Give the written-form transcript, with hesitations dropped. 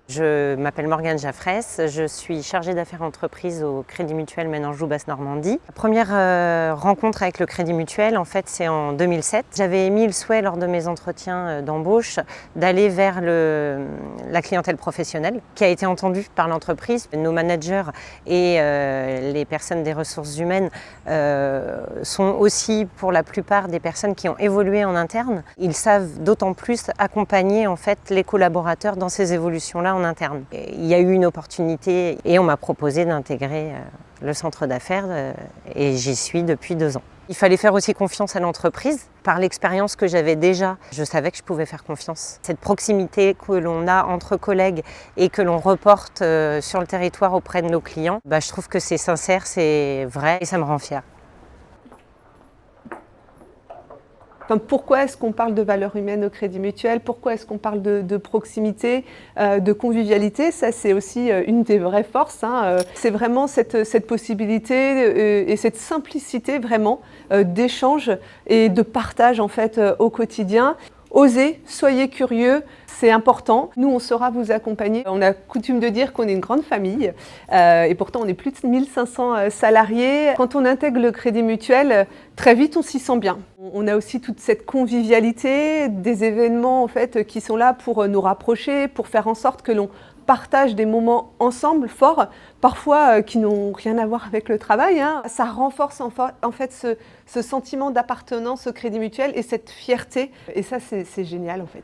Je m'appelle Morgane Jaffresse, je suis chargée d'affaires entreprises au Crédit Mutuel Maine-Anjou Basse-Normandie. La première rencontre avec le Crédit Mutuel, en fait, c'est en 2007. J'avais émis le souhait lors de mes entretiens d'embauche d'aller vers la clientèle professionnelle, qui a été entendue par l'entreprise. Nos managers et les personnes des ressources humaines sont aussi pour la plupart des personnes qui ont évolué en interne. Ils savent d'autant plus accompagner en fait les collaborateurs dans ces évolutions-là en interne. Il y a eu une opportunité et on m'a proposé d'intégrer le centre d'affaires et j'y suis depuis 2 ans. Il fallait faire aussi confiance à l'entreprise. Par l'expérience que j'avais déjà, je savais que je pouvais faire confiance. Cette proximité que l'on a entre collègues et que l'on reporte sur le territoire auprès de nos clients, je trouve que c'est sincère, c'est vrai et ça me rend fière. Pourquoi est-ce qu'on parle de valeurs humaines au Crédit Mutuel? Pourquoi est-ce qu'on parle de proximité, de convivialité? Ça, c'est aussi une des vraies forces. C'est vraiment cette possibilité et cette simplicité vraiment d'échange et de partage en fait au quotidien. Osez, soyez curieux, c'est important. Nous, on saura vous accompagner. On a coutume de dire qu'on est une grande famille et pourtant on est plus de 1500 salariés. Quand on intègre le Crédit Mutuel, très vite on s'y sent bien. On a aussi toute cette convivialité, des événements en fait qui sont là pour nous rapprocher, pour faire en sorte que l'on partage des moments ensemble forts, parfois qui n'ont rien à voir avec le travail. Ça renforce en fait ce sentiment d'appartenance au Crédit Mutuel et cette fierté. Et ça, c'est génial en fait.